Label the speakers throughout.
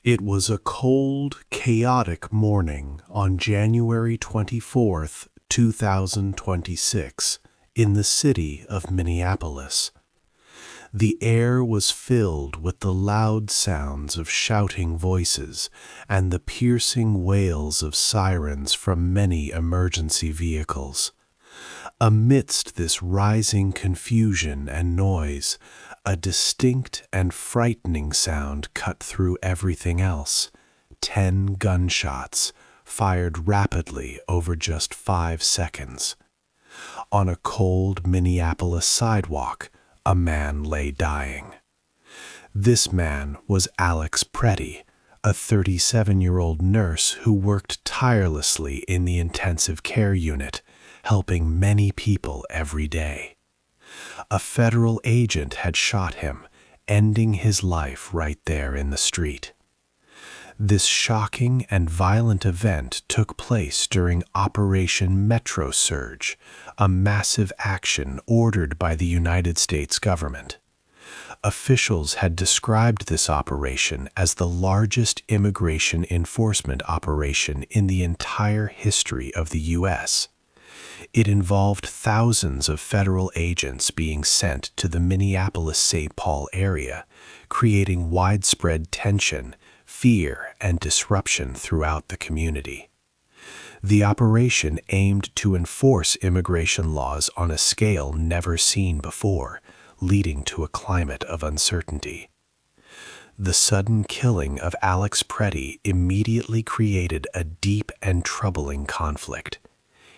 Speaker 1: It was a cold, chaotic morning on January 24th, 2026, in the city of Minneapolis. The air was filled with the loud sounds of shouting voices and the piercing wails of sirens from many emergency vehicles. Amidst this rising confusion and noise, a distinct and frightening sound cut through everything else. 10 gunshots, fired rapidly over just 5 seconds. On a cold Minneapolis sidewalk, a man lay dying. This man was Alex Preddy, a 37-year-old nurse who worked tirelessly in the intensive care unit, helping many people every day. A federal agent had shot him, ending his life right there in the street. This shocking and violent event took place during Operation Metro Surge, a massive action ordered by the United States government. Officials had described this operation as the largest immigration enforcement operation in the entire history of the U.S. It involved thousands of federal agents being sent to the Minneapolis-St. Paul area, creating widespread tension, fear, and disruption throughout the community. The operation aimed to enforce immigration laws on a scale never seen before, leading to a climate of uncertainty. The sudden killing of Alex Preddy immediately created a deep and troubling conflict.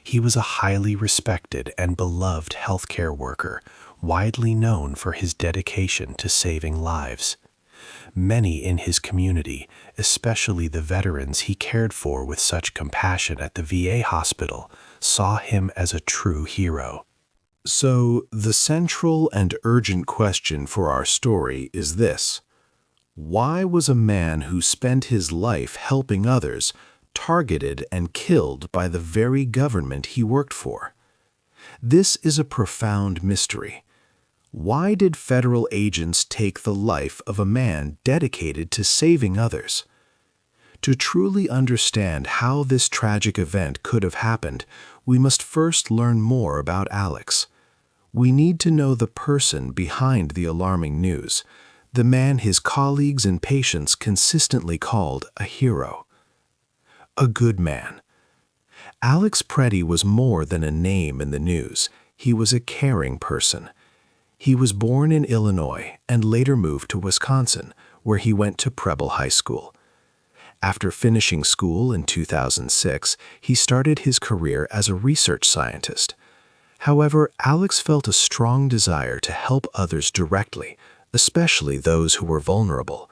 Speaker 1: He was a highly respected and beloved healthcare worker, widely known for his dedication to saving lives. Many in his community, especially the veterans he cared for with such compassion at the VA hospital, saw him as a true hero. So, the central and urgent question for our story is this: why was a man who spent his life helping others targeted and killed by the very government he worked for? This is a profound mystery. Why did federal agents take the life of a man dedicated to saving others? To truly understand how this tragic event could have happened, we must first learn more about Alex. We need to know the person behind the alarming news, the man his colleagues and patients consistently called a hero. A good man. Alex Preddy was more than a name in the news. He was a caring person. He was born in Illinois and later moved to Wisconsin, where he went to Preble High School. After finishing school in 2006, he started his career as a research scientist. However, Alex felt a strong desire to help others directly, especially those who were vulnerable.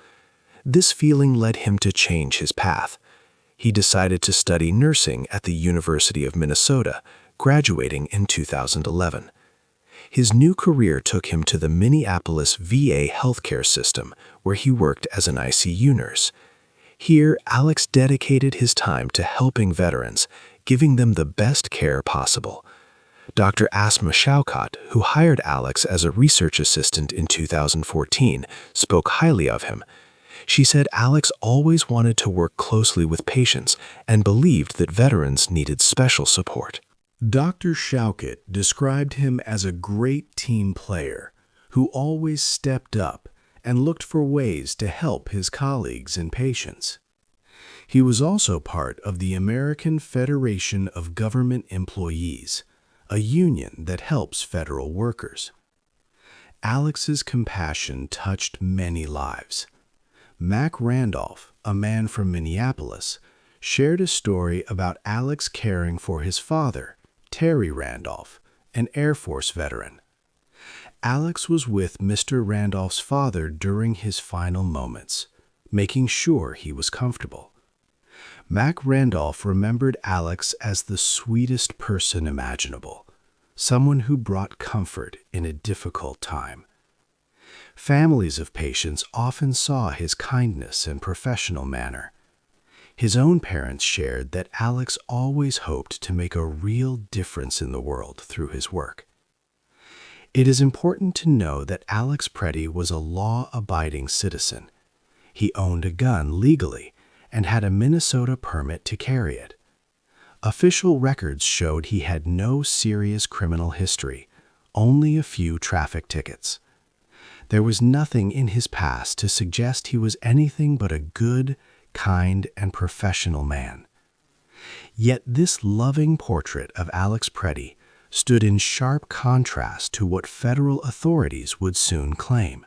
Speaker 1: This feeling led him to change his path. He decided to study nursing at the University of Minnesota, graduating in 2011. His new career took him to the Minneapolis VA healthcare system, where he worked as an ICU nurse. Here, Alex dedicated his time to helping veterans, giving them the best care possible. Dr. Asma Shaukat, who hired Alex as a research assistant in 2014, spoke highly of him. She said Alex always wanted to work closely with patients and believed that veterans needed special support. Dr. Shaukat described him as a great team player who always stepped up and looked for ways to help his colleagues and patients. He was also part of the American Federation of Government Employees, a union that helps federal workers. Alex's compassion touched many lives. Mac Randolph, a man from Minneapolis, shared a story about Alex caring for his father, Terry Randolph, an Air Force veteran. Alex was with Mr. Randolph's father during his final moments, making sure he was comfortable. Mac Randolph remembered Alex as the sweetest person imaginable, someone who brought comfort in a difficult time. Families of patients often saw his kindness and professional manner. His own parents shared that Alex always hoped to make a real difference in the world through his work. It is important to know that Alex Preddy was a law-abiding citizen. He owned a gun legally and had a Minnesota permit to carry it. Official records showed he had no serious criminal history, only a few traffic tickets. There was nothing in his past to suggest he was anything but a good, kind, and professional man. Yet this loving portrait of Alex Preddy stood in sharp contrast to what federal authorities would soon claim.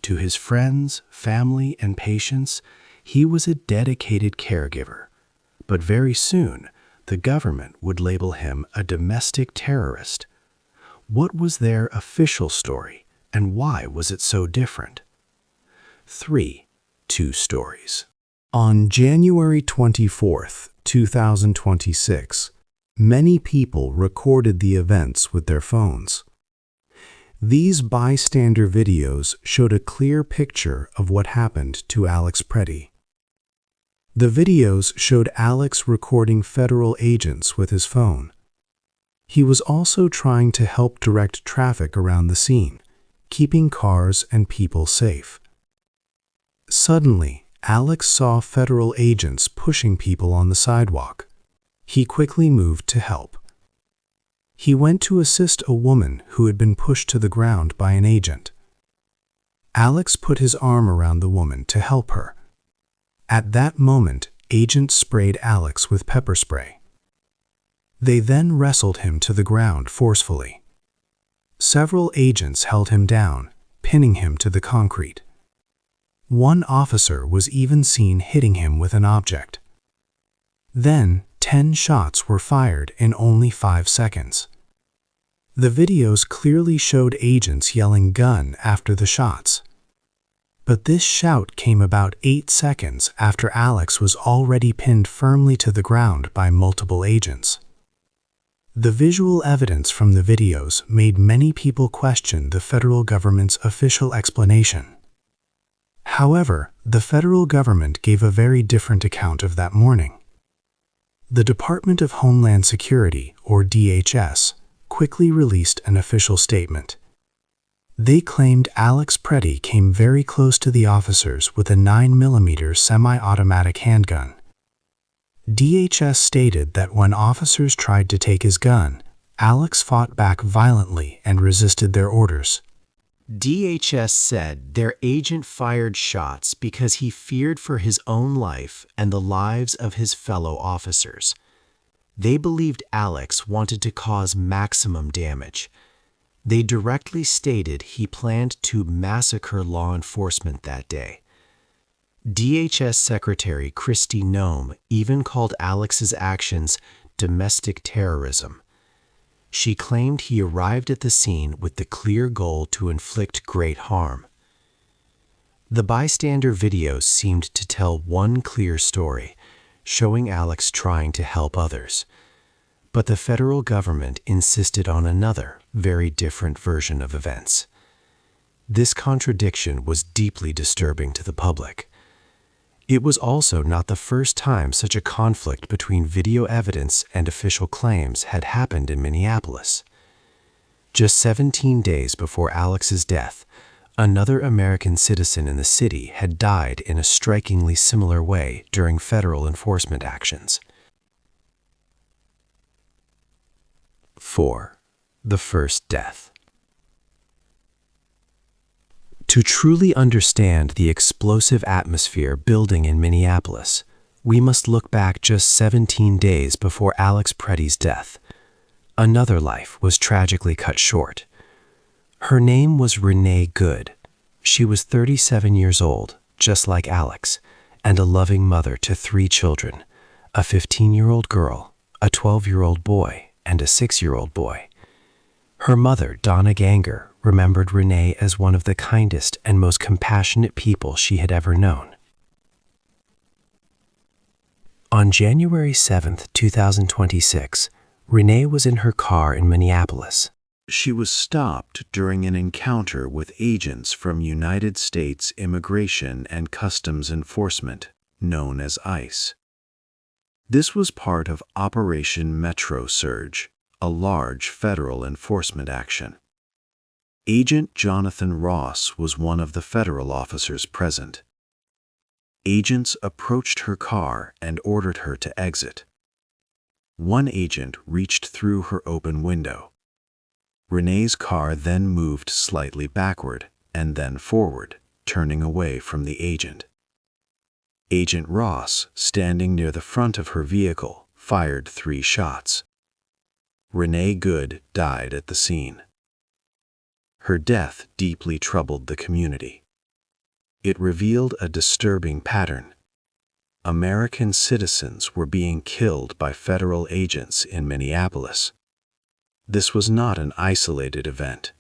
Speaker 1: To his friends, family, and patients, he was a dedicated caregiver. But very soon, the government would label him a domestic terrorist. What was their official story, and why was it so different? 3. Two stories. On January 24, 2026, many people recorded the events with their phones. These bystander videos showed a clear picture of what happened to Alex Preddy. The videos showed Alex recording federal agents with his phone. He was also trying to help direct traffic around the scene, keeping cars and people safe. Suddenly, Alex saw federal agents pushing people on the sidewalk. He quickly moved to help. He went to assist a woman who had been pushed to the ground by an agent. Alex put his arm around the woman to help her. At that moment, agents sprayed Alex with pepper spray. They then wrestled him to the ground forcefully. Several agents held him down, pinning him to the concrete. One officer was even seen hitting him with an object. Then, 10 shots were fired in only 5 seconds. The videos clearly showed agents yelling "gun" after the shots. But this shout came about 8 seconds after Alex was already pinned firmly to the ground by multiple agents. The visual evidence from the videos made many people question the federal government's official explanation. However, the federal government gave a very different account of that morning. The Department of Homeland Security, or DHS, quickly released an official statement. They claimed Alex Preddy came very close to the officers with a 9mm semi-automatic handgun. DHS stated that when officers tried to take his gun, Alex fought back violently and resisted their orders. DHS said their agent fired shots because he feared for his own life and the lives of his fellow officers. They believed Alex wanted to cause maximum damage. They directly stated he planned to massacre law enforcement that day. DHS Secretary Kristi Noem even called Alex's actions domestic terrorism. She claimed he arrived at the scene with the clear goal to inflict great harm. The bystander videos seemed to tell one clear story, showing Alex trying to help others. But the federal government insisted on another, very different version of events. This contradiction was deeply disturbing to the public. It was also not the first time such a conflict between video evidence and official claims had happened in Minneapolis. Just 17 days before Alex's death, another American citizen in the city had died in a strikingly similar way during federal enforcement actions. 4. The first death. To truly understand the explosive atmosphere building in Minneapolis, we must look back just 17 days before Alex Preddy's death. Another life was tragically cut short. Her name was Renee Good. She was 37 years old, just like Alex, and a loving mother to 3 children, a 15-year-old girl, a 12-year-old boy, and a 6-year-old boy. Her mother, Donna Ganger, remembered Renee as one of the kindest and most compassionate people she had ever known. On January 7, 2026, Renee was in her car in Minneapolis. She was stopped during an encounter with agents from United States Immigration and Customs Enforcement, known as ICE. This was part of Operation Metro Surge, a large federal enforcement action. Agent Jonathan Ross was one of the federal officers present.
Speaker 2: Agents approached her car and ordered her to exit. One agent reached through her open window. Renee's car then moved slightly backward and then forward, turning away from the agent. Agent Ross, standing near the front of her vehicle, fired 3 shots. Renee Good died at the scene. Her death deeply troubled the community. It revealed a disturbing pattern. American citizens were being killed by federal agents in Minneapolis. This was not an isolated event.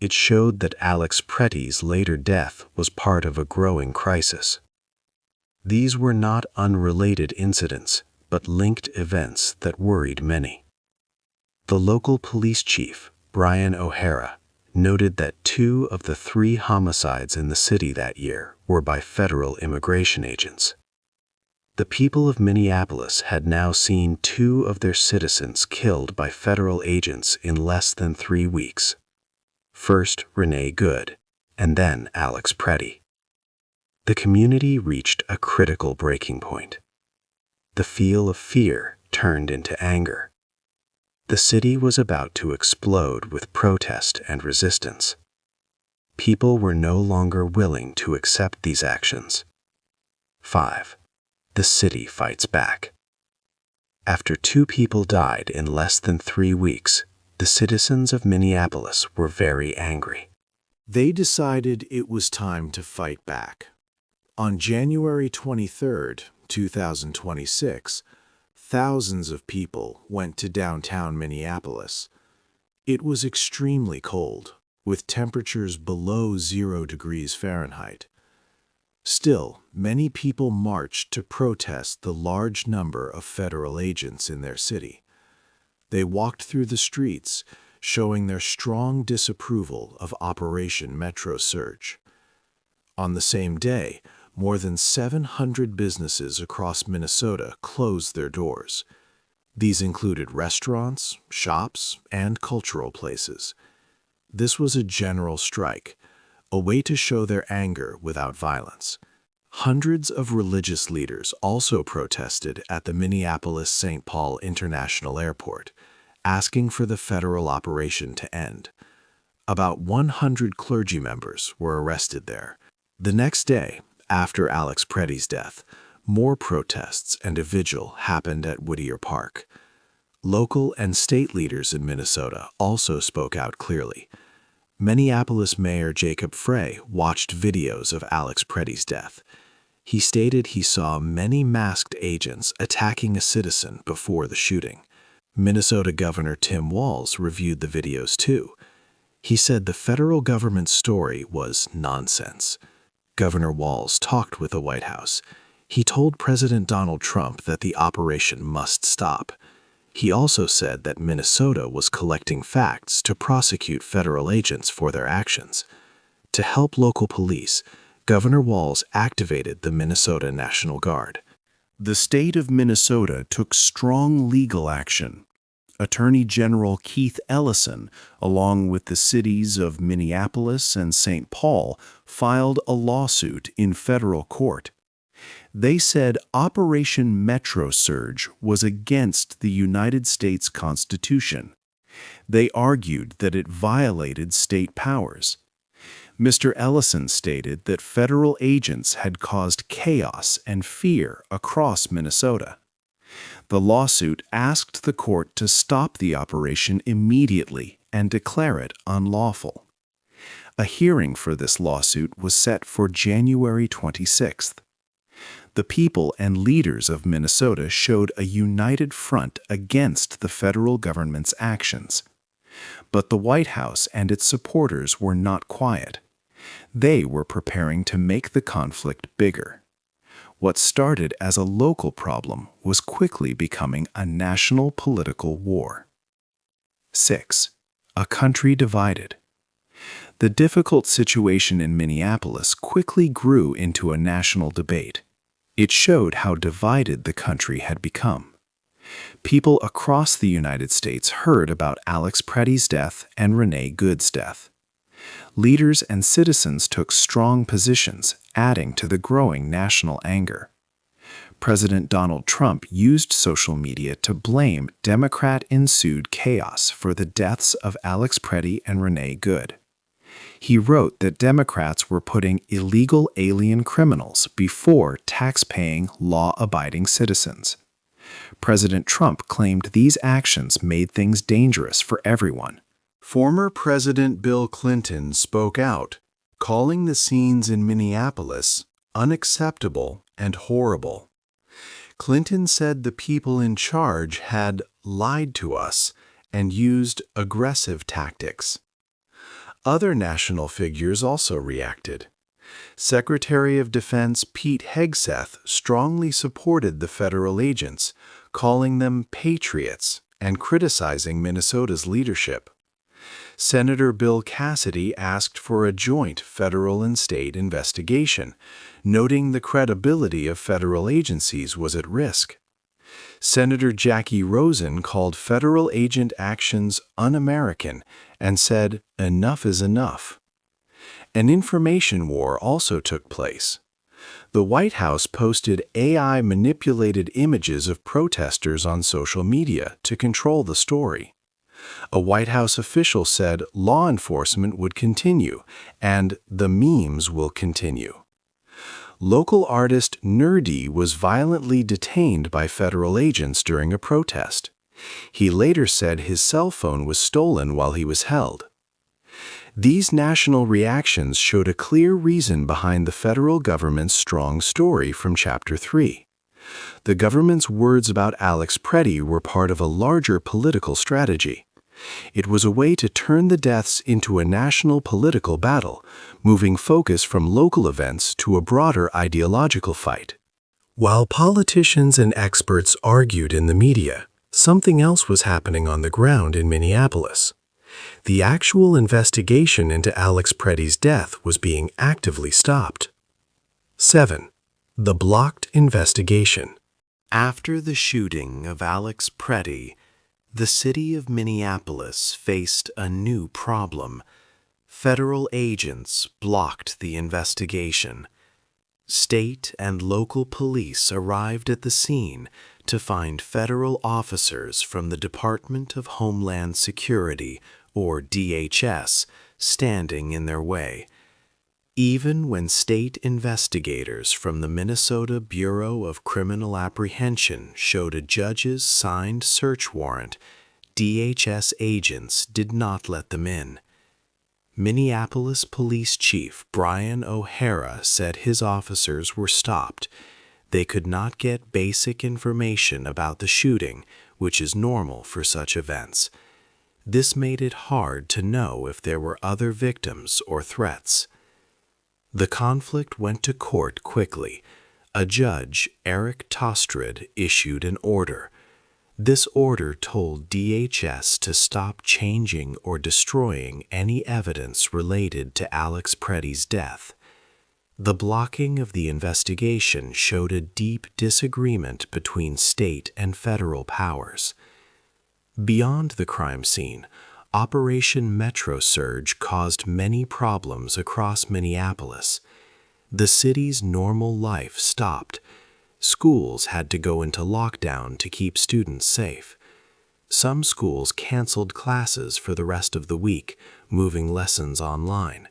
Speaker 2: It showed that Alex Pretty's later death was part of a growing crisis. These were not unrelated incidents, but linked events that worried many. The local police chief, Brian O'Hara, noted that 2 of the 3 homicides in the city that year were by federal immigration agents. The people of Minneapolis had now seen 2 of their citizens killed by federal agents in less than 3 weeks. First Renee Good, and then Alex Pretty. The community reached a critical breaking point. The feel of fear turned into anger. The city was about to explode with protest and resistance. People were no longer willing to accept these actions. 5. The city fights back. After 2 people died in less than 3 weeks, the citizens of Minneapolis were very angry.
Speaker 1: They decided it was time to fight back. On January 23, 2026, thousands of people went to downtown Minneapolis. It was extremely cold, with temperatures below 0 degrees Fahrenheit. Still, many people marched to protest the large number of federal agents in their city. They walked through the streets, showing their strong disapproval of Operation Metro Surge. On the same day, more than 700 businesses across Minnesota closed their doors. These included restaurants, shops, and cultural places. This was a general strike, a way to show their anger without violence. Hundreds of religious leaders also protested at the Minneapolis-St. Paul International Airport, asking for the federal operation to end. About 100 clergy members were arrested there. The next day, after Alex Pretty's death, more protests and a vigil happened at Whittier Park. Local and state leaders in Minnesota also spoke out clearly. Minneapolis Mayor Jacob Frey watched videos of Alex Pretty's death. He stated he saw many masked agents attacking a citizen before the shooting. Minnesota Governor Tim Walz reviewed the videos too. He said the federal government's story was nonsense. Governor Walz talked with the White House. He told President Donald Trump that the operation must stop. He also said that Minnesota was collecting facts to prosecute federal agents for their actions. To help local police, Governor Walz activated the Minnesota National Guard. The state of Minnesota took strong legal action. Attorney General Keith Ellison, along with the cities of Minneapolis and St. Paul, filed a lawsuit in federal court. They said Operation Metro Surge was against the United States Constitution. They argued that it violated state powers. Mr. Ellison stated that federal agents had caused chaos and fear across Minnesota. The lawsuit asked the court to stop the operation immediately and declare it unlawful. A hearing for this lawsuit was set for January 26th. The people and leaders of Minnesota showed a united front against the federal government's actions. But the White House and its supporters were not quiet. They were preparing to make the conflict bigger. What started as a local problem was quickly becoming a national political war. 6. A country divided. The difficult situation in Minneapolis quickly grew into a national debate. It showed how divided the country had become. People across the United States heard about Alex Pretty's death and Renee Good's death.
Speaker 2: Leaders and citizens took strong positions, adding to the growing national anger. President Donald Trump used social media to blame Democrat-ensued chaos for the deaths of Alex Preddy and Renee Good. He wrote that Democrats were putting illegal alien criminals before tax-paying, law-abiding citizens. President Trump claimed these actions made things dangerous for everyone.
Speaker 1: Former President Bill Clinton spoke out, calling the scenes in Minneapolis unacceptable and horrible. Clinton said the people in charge had lied to us and used aggressive tactics. Other national figures also reacted. Secretary of Defense Pete Hegseth strongly supported the federal agents, calling them patriots and criticizing Minnesota's leadership. Senator Bill Cassidy asked for a joint federal and state investigation, noting the credibility of federal agencies was at risk. Senator Jackie Rosen called federal agent actions un-American and said, "Enough is enough." An information war also took place. The White House posted AI-manipulated images of protesters on social media to control the story. A White House official said law enforcement would continue and the memes will continue. Local artist Nerdy was violently detained by federal agents during a protest. He later said his cell phone was stolen while he was held. These national reactions showed a clear reason behind the federal government's strong story from Chapter 3. The government's words about Alex Preddy were part of a larger political strategy. It was a way to turn the deaths into a national political battle, moving focus from local events to a broader ideological fight. While politicians and experts argued in the media, something else was happening on the ground in Minneapolis. The actual investigation into Alex Preddy's death was being actively stopped. 7. The blocked investigation. After the shooting of Alex Preddy, the city of Minneapolis faced a new problem. Federal agents blocked the investigation. State and local police arrived at the scene to find federal officers from the Department of Homeland Security, or DHS, standing in their way. Even when state investigators from the Minnesota Bureau of Criminal Apprehension showed a judge's signed search warrant, DHS agents did not let them in. Minneapolis Police Chief Brian O'Hara said his officers were stopped. They could not get basic information about the shooting, which is normal for such events. This made it hard to know if there were other victims or threats. The conflict went to court quickly. A judge, Eric Tostred, issued an order. This order told DHS to stop changing or destroying any evidence related to Alex Preddy's death. The blocking of the investigation showed a deep disagreement between state and federal powers. Beyond the crime scene, Operation Metro Surge caused many problems across Minneapolis. The city's normal life stopped. Schools had to go into lockdown to keep students safe. Some schools canceled classes for the rest of the week, moving lessons online.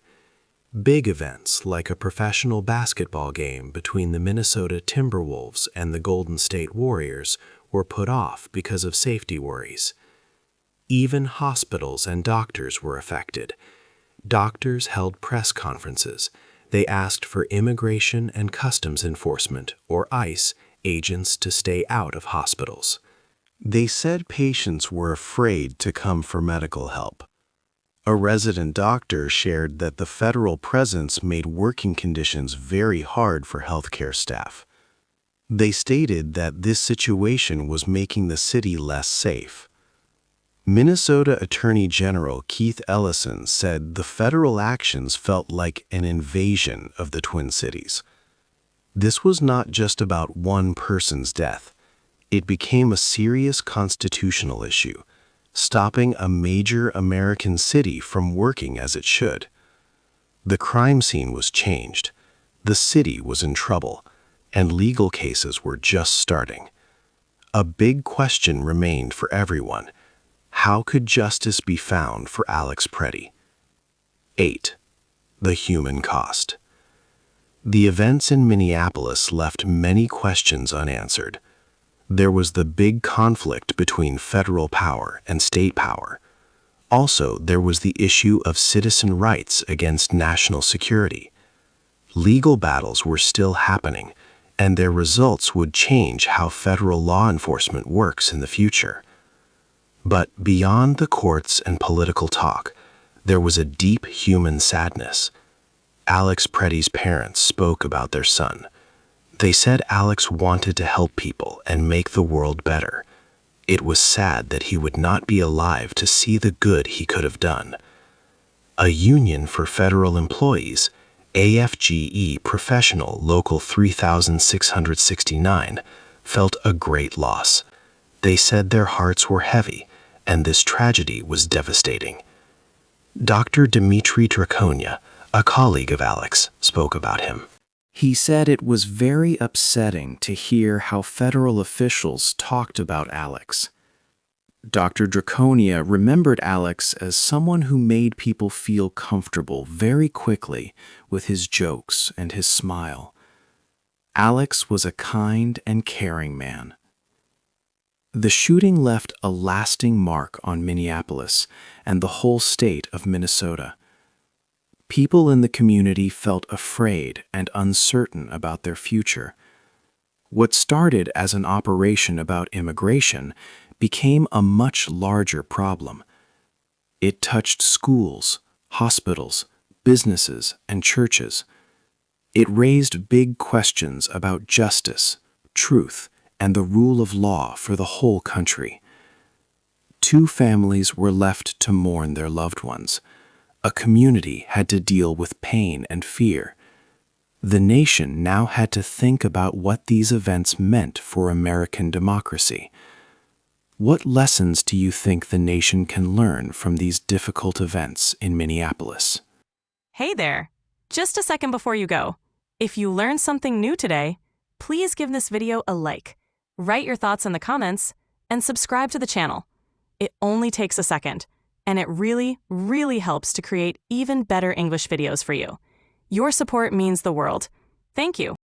Speaker 1: Big events like a professional basketball game between the Minnesota Timberwolves and the Golden State Warriors were put off because of safety worries. Even hospitals and doctors were affected. Doctors held press conferences. They asked for Immigration and Customs Enforcement, or ICE, agents to stay out of hospitals. They said patients were afraid to come for medical help. A resident doctor shared that the federal presence made working conditions very hard for healthcare staff. They stated that this situation was making the city less safe. Minnesota Attorney General Keith Ellison said the federal actions felt like an invasion of the Twin Cities. This was not just about one person's death. It became a serious constitutional issue, stopping a major American city from working as it should. The crime scene was changed, the city was in trouble, and legal cases were just starting. A big question remained for everyone. How could justice be found for Alex Preddy? 8. The human cost. The events in Minneapolis left many questions unanswered. There was the big conflict between federal power and state power. Also, there was the issue of citizen rights against national security. Legal battles were still happening, and their results would change how federal law enforcement works in the future. But beyond the courts and political talk, there was a deep human sadness. Alex Preddy's parents spoke about their son. They said Alex wanted to help people and make the world better. It was sad that he would not be alive to see the good he could have done. A union for federal employees, AFGE Professional Local 3669, felt a great loss. They said their hearts were heavy, and this tragedy was devastating. Dr. Dmitry Draconia, a colleague of Alex, spoke about him.
Speaker 3: He said it was very upsetting to hear how federal officials talked about Alex. Dr. Draconia remembered Alex as someone who made people feel comfortable very quickly with his jokes and his smile. Alex was a kind and caring man. The shooting left a lasting mark on Minneapolis and the whole state of Minnesota. People in the community felt afraid and uncertain about their future. What started as an operation about immigration became a much larger problem. It touched schools, hospitals, businesses, and churches. It raised big questions about justice, truth, and the rule of law for the whole country. 2 families were left to mourn their loved ones. A community had to deal with pain and fear. The nation now had to think about what these events meant for American democracy. What lessons do you think the nation can learn from these difficult events in Minneapolis?
Speaker 4: Hey there! Just a second before you go. If you learned something new today, please give this video a like, write your thoughts in the comments, and subscribe to the channel. It only takes a second, and it really, really helps to create even better English videos for you. Your support means the world. Thank you.